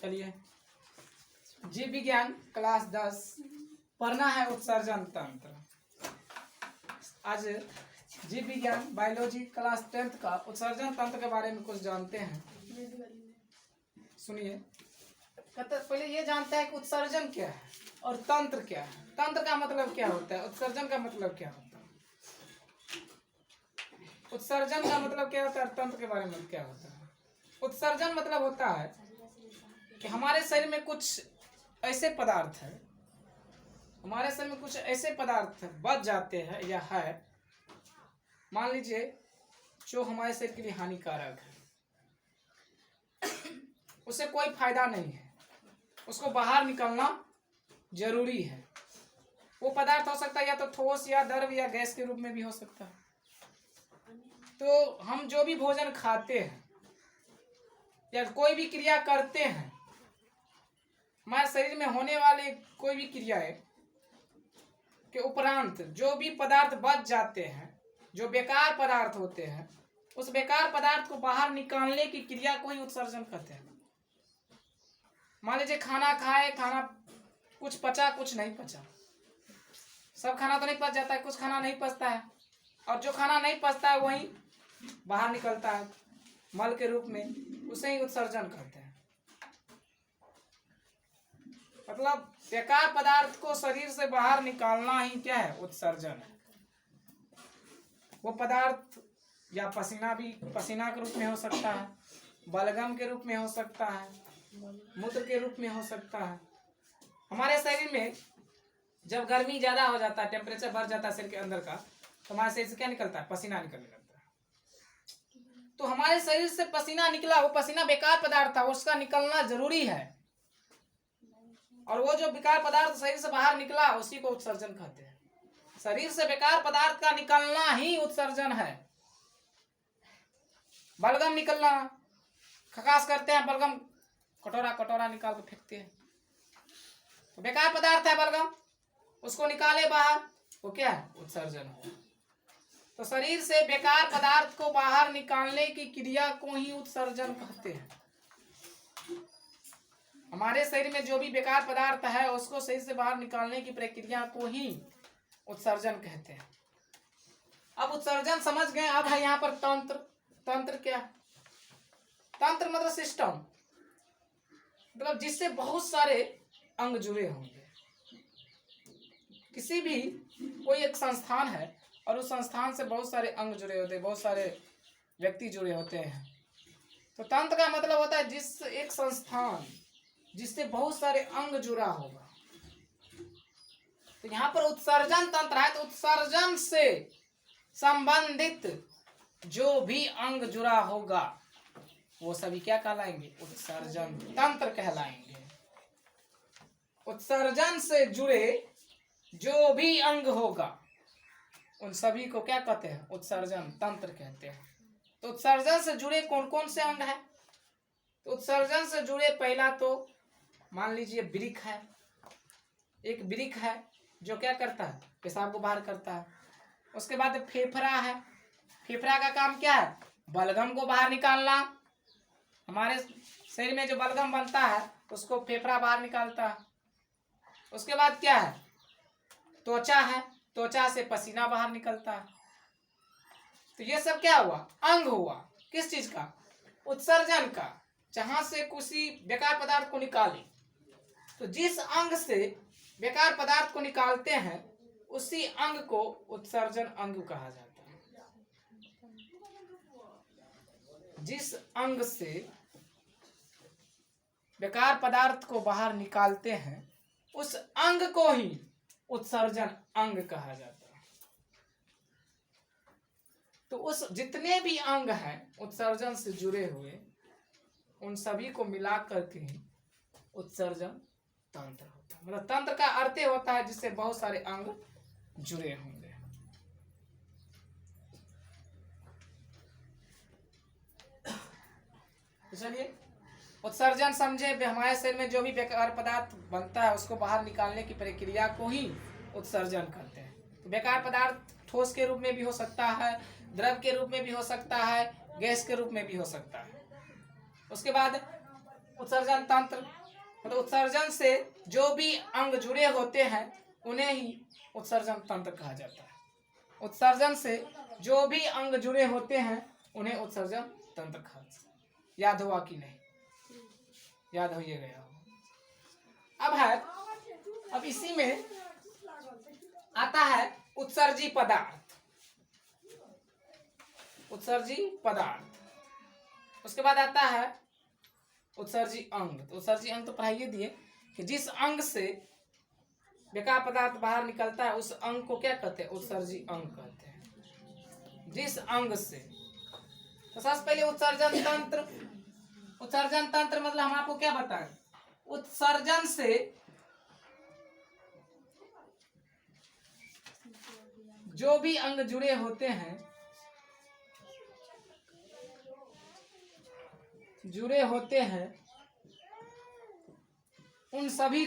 चलिए, जीव विज्ञान क्लास 10 पढ़ना है उत्सर्जन तंत्र। आज जीव विज्ञान बायोलॉजी क्लास 10 का उत्सर्जन तंत्र के बारे में कुछ जानते हैं। सुनिए, पहले ये जानते हैं कि उत्सर्जन क्या है और तंत्र क्या है। तंत्र का मतलब क्या होता है, उत्सर्जन का मतलब क्या होता है। उत्सर्जन का मतलब क्या होता है, तंत्र के बारे में क्या होता है। उत्सर्जन मतलब होता है कि हमारे शरीर में कुछ ऐसे पदार्थ है, हमारे शरीर में कुछ ऐसे पदार्थ बच जाते हैं या है, मान लीजिए, जो हमारे शरीर के लिए हानिकारक है, उससे कोई फायदा नहीं है, उसको बाहर निकलना जरूरी है। वो पदार्थ हो सकता है या तो ठोस या द्रव या गैस के रूप में भी हो सकता है। तो हम जो भी भोजन खाते हैं या कोई भी क्रिया करते हैं, हमारे शरीर में होने वाले कोई भी क्रियाएं के उपरांत जो भी पदार्थ बच जाते हैं, जो बेकार पदार्थ होते हैं, उस बेकार पदार्थ को बाहर निकालने की क्रिया को ही उत्सर्जन कहते हैं। मान लीजिए खाना खाए, खाना कुछ पचा कुछ नहीं पचा। सब खाना तो नहीं पच जाता है, कुछ खाना नहीं पचता है, और जो खाना नहीं पचता है वही बाहर निकलता है मल के रूप में, उसे ही उत्सर्जन कहते हैं। मतलब बेकार पदार्थ को शरीर से बाहर निकालना ही क्या है, उत्सर्जन है। वो पदार्थ या पसीना के रूप में हो सकता है, बलगम के रूप में हो सकता है, मूत्र के रूप में हो सकता है। हमारे शरीर में जब गर्मी ज्यादा हो जाता है, टेम्परेचर बढ़ जाता है शरीर के अंदर का, तो हमारे शरीर से क्या निकलता है, पसीना निकलने लगता है। तो हमारे शरीर से पसीना निकला, वो पसीना बेकार पदार्थ था, उसका निकलना जरूरी है, और वो जो बेकार पदार्थ शरीर से बाहर निकला उसी को उत्सर्जन कहते हैं। शरीर से बेकार पदार्थ का निकलना ही उत्सर्जन है। बलगम निकलना, खकास करते हैं, बलगम कटोरा निकाल के फेंकते हैं, तो बेकार पदार्थ है बलगम, उसको निकाले बाहर, वो क्या है, उत्सर्जन है। तो शरीर से बेकार पदार्थ को बाहर निकालने की क्रिया को ही उत्सर्जन कहते हैं। हमारे शरीर में जो भी बेकार पदार्थ है उसको शरीर से बाहर निकालने की प्रक्रिया को ही उत्सर्जन कहते हैं। अब उत्सर्जन समझ गए। अब है यहाँ पर तंत्र। तंत्र क्या है? तंत्र मतलब सिस्टम, मतलब जिससे बहुत सारे अंग जुड़े होंगे। किसी भी कोई एक संस्थान है और उस संस्थान से बहुत सारे अंग जुड़े होते हैं, बहुत सारे व्यक्ति जुड़े होते हैं। तो तंत्र का मतलब होता है जिस एक संस्थान जिससे बहुत सारे अंग जुड़ा होगा। तो यहाँ पर उत्सर्जन तंत्र है, तो उत्सर्जन से संबंधित जो भी अंग जुड़ा होगा वो सभी क्या कहलाएंगे, उत्सर्जन तंत्र कहलाएंगे। उत्सर्जन से जुड़े जो भी अंग होगा उन सभी को क्या कहते हैं, उत्सर्जन तंत्र कहते हैं। तो उत्सर्जन से जुड़े कौन कौन से अंग है? तो उत्सर्जन से जुड़े पहला तो मान लीजिए वृक्क है। एक वृक्क है जो क्या करता है, पेशाब को बाहर करता है। उसके बाद फेफड़ा है। फेफड़ा का काम क्या है, बलगम को बाहर निकालना। हमारे शरीर में जो बलगम बनता है उसको फेफड़ा बाहर निकालता है। उसके बाद क्या है, त्वचा है। त्वचा से पसीना बाहर निकलता है। तो ये सब क्या हुआ, अंग हुआ। किस चीज का, उत्सर्जन का, जहां से किसी बेकार पदार्थ को निकाले। तो जिस अंग से बेकार पदार्थ को निकालते हैं उसी अंग को उत्सर्जन अंग कहा जाता है। जिस अंग से बेकार पदार्थ को बाहर निकालते हैं उस अंग को ही उत्सर्जन अंग कहा जाता है। तो उस जितने भी अंग हैं उत्सर्जन से जुड़े हुए, उन सभी को मिलाकर के ही उत्सर्जन तंत्र होता है। मतलब तंत्र का अर्थ होता है जिससे बहुत सारे अंग जुड़े होंगे। तो चलिए उत्सर्जन समझे। हमारे शरीर में जो भी बेकार पदार्थ बनता है उसको बाहर निकालने की प्रक्रिया को ही उत्सर्जन कहते हैं। बेकार पदार्थ ठोस के रूप में भी हो सकता है, द्रव के रूप में भी हो सकता है, गैस के रूप में भी हो सकता है। उसके बाद उत्सर्जन तंत्र, मतलब उत्सर्जन से जो भी अंग जुड़े होते हैं उन्हें ही उत्सर्जन तंत्र कहा जाता है। उत्सर्जन से जो भी अंग जुड़े होते हैं उन्हें उत्सर्जन तंत्र कहा जाता है। याद हुआ कि नहीं? याद हो ये गया अब है। अब इसी में आता है उत्सर्जी पदार्थ। उत्सर्जी पदार्थ, उसके बाद आता है उत्सर्जी अंग। तो उत्सर्जी अंग तो पढ़ाइए दिए कि जिस अंग से बेकार पदार्थ बाहर निकलता है उस अंग को क्या कहते हैं? उत्सर्जी अंग कहते हैं। जिस अंग से, तो सबसे पहले उत्सर्जन तंत्र। उत्सर्जन तंत्र मतलब हम आपको क्या बताएं? उत्सर्जन से जो भी अंग जुड़े होते हैं, उन सभी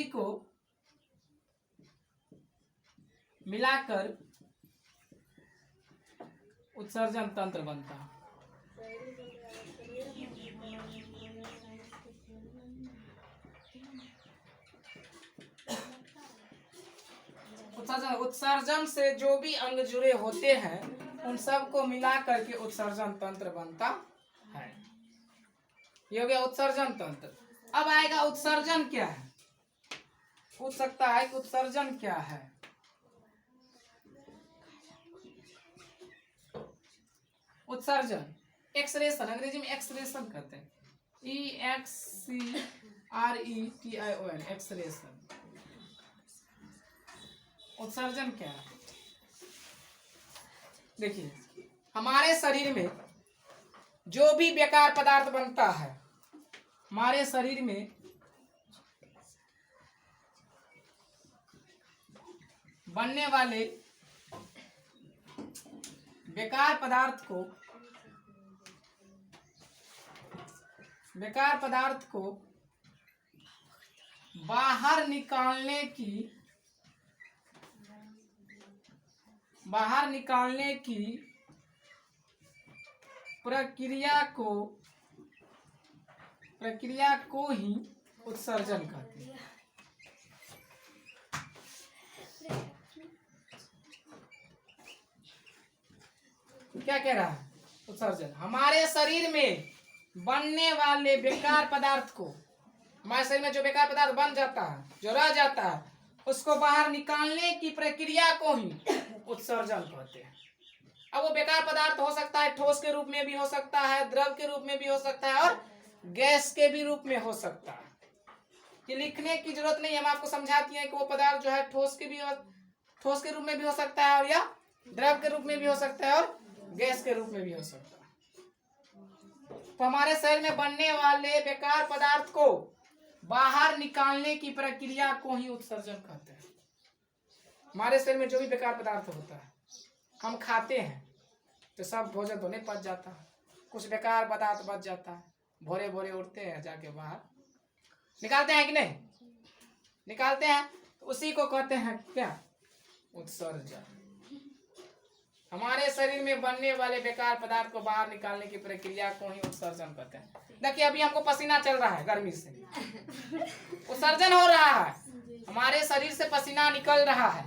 को मिलाकर उत्सर्जन तंत्र बनता है। उत्सर्जन से जो भी अंग जुड़े होते हैं उन सब को मिला करके उत्सर्जन तंत्र बनता है। ये हो गया उत्सर्जन तंत्र। अब आएगा उत्सर्जन क्या है। पूछ सकता है कि उत्सर्जन क्या है। उत्सर्जन एक्सरेशन, अंग्रेजी में एक्सरेशन कहते हैं, EXCRETION, एक्सरेशन। उत्सर्जन क्या है? देखिए, हमारे शरीर में जो भी बेकार पदार्थ बनता है, हमारे शरीर में बनने वाले बेकार पदार्थ को बाहर निकालने की प्रक्रिया को ही उत्सर्जन कहते हैं। क्या कह रहा है? उत्सर्जन हमारे शरीर में बनने वाले बेकार पदार्थ को, हमारे शरीर में जो बेकार पदार्थ बन जाता है, जो रह जाता है, उसको बाहर निकालने की प्रक्रिया को ही उत्सर्जन कहते हैं। अब वो बेकार पदार्थ हो सकता है ठोस के रूप में भी हो सकता है, द्रव के रूप में भी हो सकता है और गैस के भी रूप में हो सकता है। कि लिखने की जरूरत नहीं, हम आपको समझाती हैं कि वो पदार्थ जो है ठोस के रूप में भी हो सकता है और या द्रव के रूप में भी हो सकता है और गैस के रूप में भी हो सकता है। तो हमारे शरीर में बनने वाले बेकार पदार्थ को बाहर निकालने की प्रक्रिया को ही उत्सर्जन कहते हैं। हमारे शरीर में जो भी बेकार पदार्थ होता है, हम खाते हैं तो सब भोजन तो नहीं पच जाता, कुछ बेकार पदार्थ बच जाता है, भोरे भोरे उठते हैं जाके बाहर निकालते हैं कि नहीं निकालते हैं, तो उसी को कहते हैं क्या? उत्सर्जन। हमारे शरीर में बनने वाले बेकार पदार्थ को बाहर निकालने की प्रक्रिया को ही उत्सर्जन कहते हैं। देखिए, अभी हमको पसीना चल रहा है, गर्मी से उत्सर्जन हो रहा है, हमारे शरीर से पसीना निकल रहा है,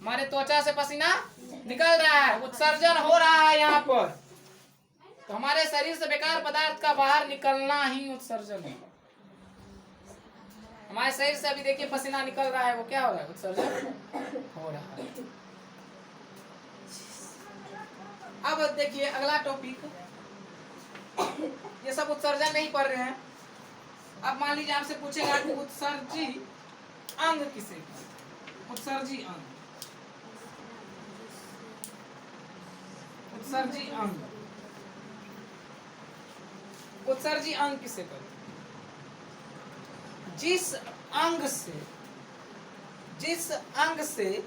हमारे त्वचा से पसीना निकल रहा है, उत्सर्जन हो रहा है यहाँ पर। तो हमारे शरीर से बेकार पदार्थ का बाहर निकलना ही उत्सर्जन है। हमारे शरीर से अभी देखिए पसीना निकल रहा है, वो क्या हो रहा है? उत्सर्जन हो रहा है। अब देखिए अगला टॉपिक, ये सब उत्सर्जन नहीं पढ़ रहे हैं। अब मान लीजिए आपसे पूछेगा कि उत्सर्जी अंग किसे कहते हैं? उत्सर्जी अंग, उत्सर्जी अंग, उत्सर्जी अंग किसे कहते हैं? जिस अंग से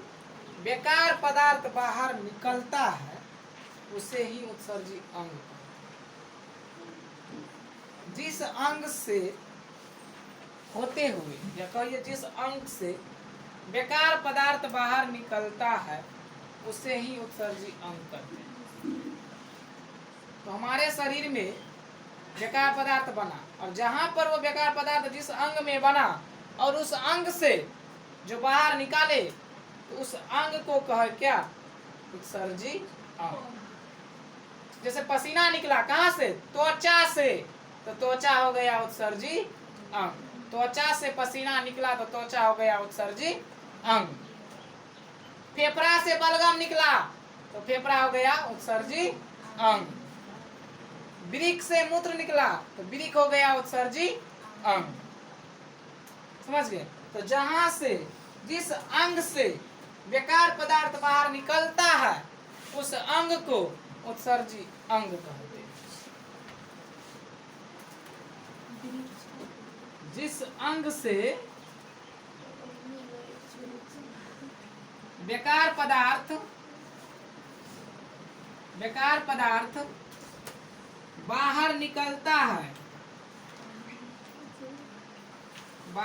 बेकार पदार्थ बाहर निकलता है उसे ही उत्सर्जी अंग। जिस अंग से होते हुए, या कहिए जिस अंग से बेकार पदार्थ बाहर निकलता है उसे ही उत्सर्जी अंग कहते हैं। तो हमारे शरीर में बेकार पदार्थ बना, और जहां पर वो बेकार पदार्थ जिस अंग में बना और उस अंग से जो बाहर निकाले तो उस अंग को कहे क्या? उत्सर्जी अंग। जैसे पसीना निकला कहाँ से? त्वचा से, तो त्वचा हो गया उत्सर्जी अंग। त्वचा से पसीना निकला तो त्वचा हो गया उत्सर्जी अंग। फेफड़ा से बलगम निकला तो फेफड़ा हो गया उत्सर्जी अंग। वृक्क से मूत्र निकला तो वृक्क हो गया उत्सर्जी अंग। समझ गए? तो जहां से जिस अंग से बेकार पदार्थ बाहर निकलता है उस अंग को उत्सर्जी अंग कहते हैं। जिस अंग से बेकार पदार्थ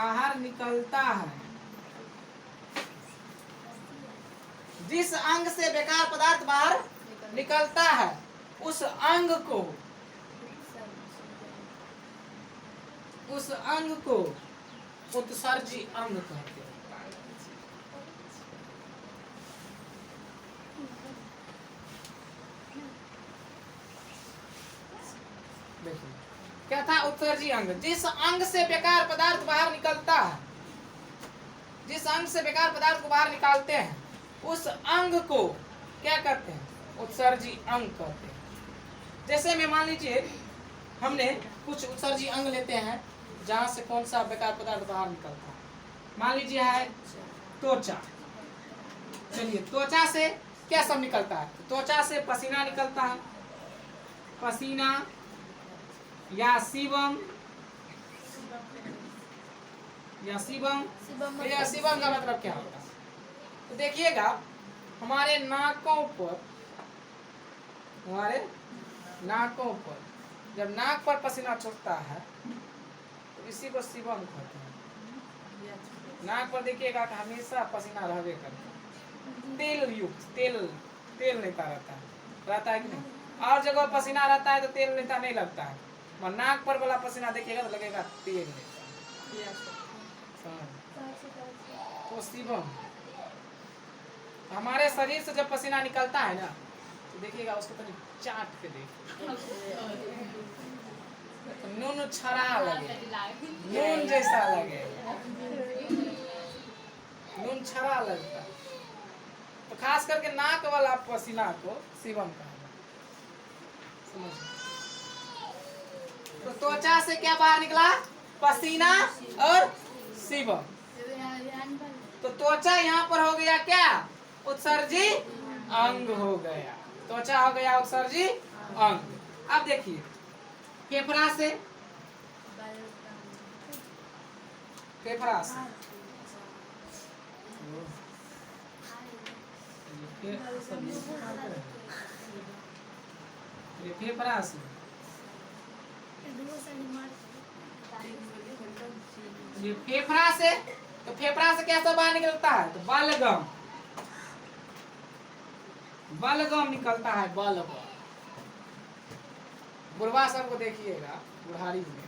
बाहर निकलता है, जिस अंग से बेकार पदार्थ बाहर निकलता है उस अंग को उत्सर्जी अंग कहते हैं। देखिए क्या था? उत्सर्जी अंग। जिस अंग से बेकार पदार्थ बाहर निकलता है, जिस अंग से बेकार पदार्थ को बाहर निकालते हैं उस अंग को क्या कहते हैं? उत्सर्जी अंग कहते हैं। जैसे में मान लीजिए हमने कुछ उत्सर्जी अंग लेते हैं जहां से कौन सा बेकार पदार्थ बाहर निकलता है। मान लीजिए है त्वचा। चलिए त्वचा से क्या सब निकलता है? त्वचा से पसीना निकलता है, पसीना या सीबम का मतलब क्या होता है? तो देखिएगा हमारे नाकों पर जब नाक पर पसीना छूटता है तो इसी को सीबम कहते हैं। नाक पर देखिएगा कि हमेशा पसीना रहबे करता है, तेल युक्त, तेल नेता रहता है कि नहीं? और जगह पसीना रहता है तो तेल नेता नहीं लगता है, और नाक पर वाला पसीना देखिएगा तो लगेगा तेल नेता। तो सीबम हमारे शरीर से जब पसीना निकलता है ना तो देखिएगा उसको तो चाट के देखिए तो नून छरा लगे, नून जैसा लगे, नून छरा लगता। तो खास करके नाक वाला पसीना को सीबम कहा। समझ? तो त्वचा से क्या बाहर निकला? पसीना और सीबम। तो त्वचा यहाँ पर हो गया क्या? उत्सर्जी अंग हो गया। त्वचा हो गया उत्सर्जी अंग। अब देखिए फेफड़ा से तो फेफड़ा से क्या सब बाहर निकलता है? तो बलगम निकलता है। बलगम बुढ़वा सबको देखिएगा, बुढ़ारी में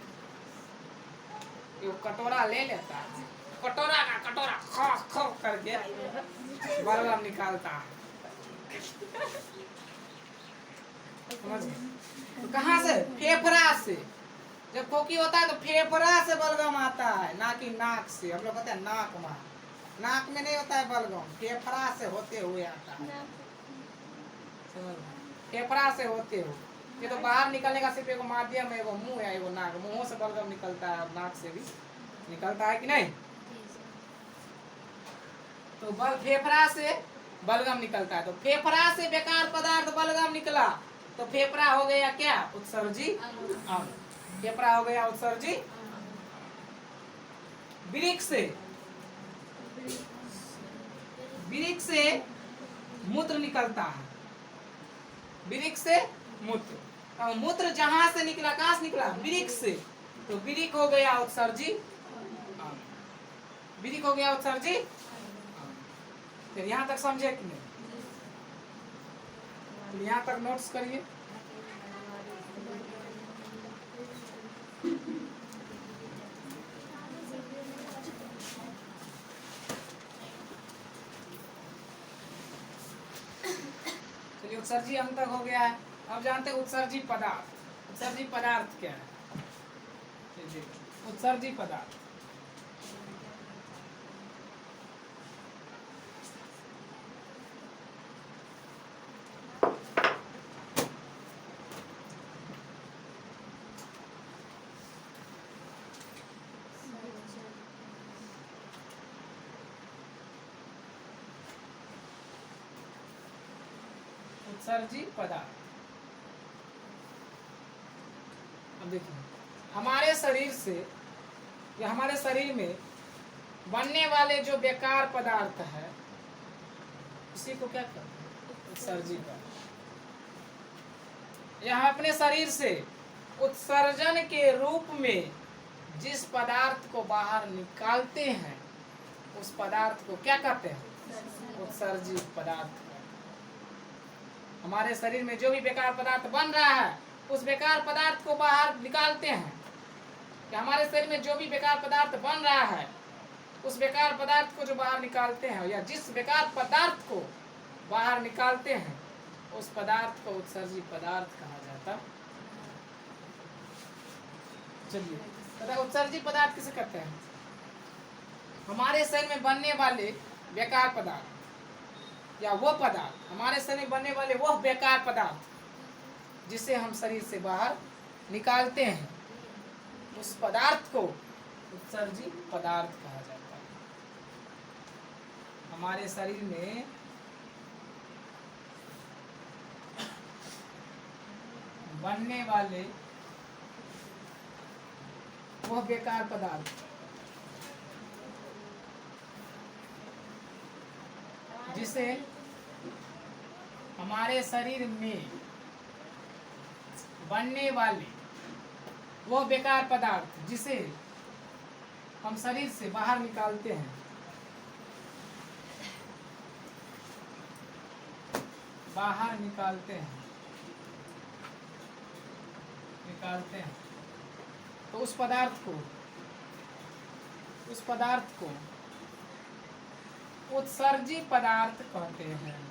कटोरा ले लेता है, कटोरा खो करके बलगम निकालता है। समझ गए? तो कहाँ से? फेफड़ा से। जब खोखी होता है तो फेफड़ा से बलगम आता है, ना कि नाक से। हम लोग कहते हैं नाक में नहीं होता है बलगम, फेफड़ा से होते हुए आता है। फेफड़ा से होते हुए। ये तो बाहर निकलने का सिर्फ एक माध्यम है, वो मुंह है, वो नाक। मुंहों से बलगम निकलता है, नाक से भी निकलता है कि नहीं? तो फेफड़ा से बलगम निकलता है। तो फेफड़ा से बेकार पदार्थ बलगम निकला तो फेफड़ा हो गया क्या? उत्सर्जी अंग। फेफड़ा हो गया उत्सर्जी। वृक्क से मूत्र निकलता है, वृक्क से मूत्र। अब मूत्र जहां से निकला, कहां से निकला? वृक्क से। तो वृक्क हो गया उत्सर्जी अंग। वृक्क हो गया उत्सर्जी फिर यहाँ तक समझे कि नहीं? यहाँ तक नोट्स करिए। चलिए उत्सर्जी अंग तक हो गया है। अब जानते हैं उत्सर्जी पदार्थ। उत्सर्जी पदार्थ क्या है? उत्सर्जी पदार्थ उत्सर्जी पदार्थ। अब देखिए हमारे शरीर से या हमारे शरीर में बनने वाले जो बेकार पदार्थ है उसी को क्या कहते हैं? उत्सर्जी पदार्थ। यह अपने शरीर से उत्सर्जन के रूप में जिस पदार्थ को बाहर निकालते हैं उस पदार्थ को क्या कहते हैं? उत्सर्जी पदार्थ। हमारे शरीर में जो भी बेकार पदार्थ बन रहा है उस बेकार पदार्थ को बाहर निकालते हैं। कि हमारे शरीर में जो भी बेकार पदार्थ बन रहा है उस बेकार पदार्थ को जो बाहर निकालते हैं या जिस बेकार पदार्थ को बाहर निकालते हैं उस पदार्थ को उत्सर्जी पदार्थ कहा जाता है। चलिए तथा उत्सर्जी पदार्थ किसे कहते हैं? हमारे शरीर में बनने वाले बेकार पदार्थ या वो पदार्थ, हमारे शरीर में बनने वाले वो बेकार पदार्थ जिसे हम शरीर से बाहर निकालते हैं उस पदार्थ को उत्सर्जी पदार्थ कहा जाता है। हमारे शरीर में बनने वाले वह बेकार पदार्थ जिसे हमारे शरीर में बनने वाले वो बेकार पदार्थ जिसे हम शरीर से बाहर निकालते हैं तो उस पदार्थ को उत्सर्जी पदार्थ कहते हैं।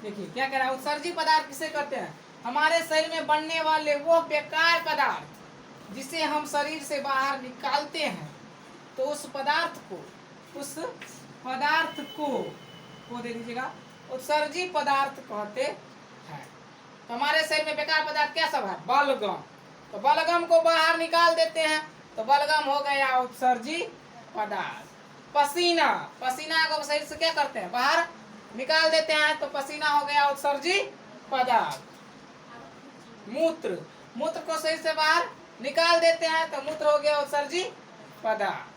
देखिए क्या कह रहा है? उत्सर्जी पदार्थ किसे कहते हैं? हमारे शरीर में बनने वाले वो बेकार पदार्थ जिसे हम शरीर से बाहर निकालते हैं तो उस पदार्थ को दे दीजिएगा उत्सर्जी पदार्थ कहते हैं। तो हमारे शरीर में बेकार पदार्थ क्या सब है? बलगम। तो बलगम को बाहर निकाल देते हैं तो बलगम हो गया उत्सर्जी पदार्थ। पसीना को शरीर से क्या करते हैं? बाहर निकाल देते हैं तो पसीना हो गया उत्सर्जी पदार्थ। मूत्र को शरीर से बाहर निकाल देते हैं तो मूत्र हो गया उत्सर्जी पदार्थ।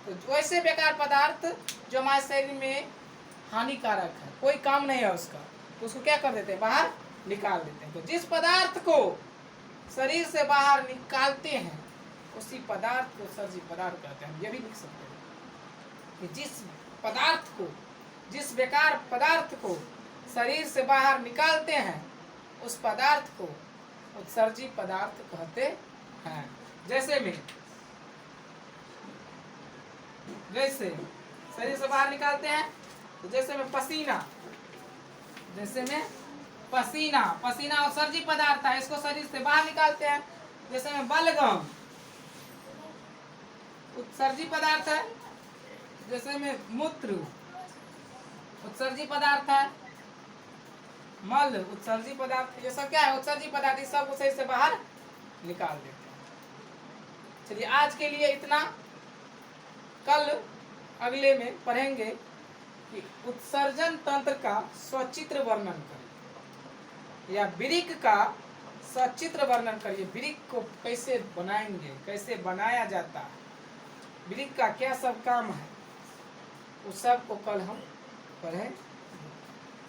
तो वैसे बेकार पदार्थ जो हमारे शरीर में हानिकारक है, कोई काम नहीं है उसका, तो उसको क्या कर देते हैं? बाहर निकाल देते हैं। तो जिस पदार्थ को शरीर से बाहर निकालते हैं उसी पदार्थ को उत्सर्जी पदार्थ कहते हैं। ये भी लिख सकते हैं कि जिस बेकार पदार्थ को शरीर से बाहर निकालते हैं उस पदार्थ को उत्सर्जी पदार्थ कहते हैं। जैसे शरीर से बाहर निकालते हैं तो जैसे में पसीना उत्सर्जी पदार्थ है, इसको शरीर से बाहर निकालते हैं। जैसे में बलगम उत्सर्जी पदार्थ है, जैसे में मूत्र उत्सर्जी पदार्थ है, मल उत्सर्जी पदार्थ, ये सब क्या है? उत्सर्जी पदार्थ। इस सब शरीर से बाहर निकाल देते हैं। चलिए आज के लिए इतना। कल अगले में पढ़ेंगे कि उत्सर्जन तंत्र का सचित्र वर्णन करें या वृक्क का सचित्र वर्णन करिए। वृक्क को कैसे बनाएंगे, कैसे बनाया जाता है, वृक्क का क्या सब काम है, उस सब को कल हम पढ़ें।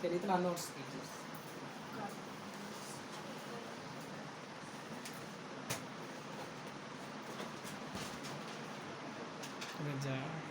फिर इतना नोट्स कीजिए। सूरज जय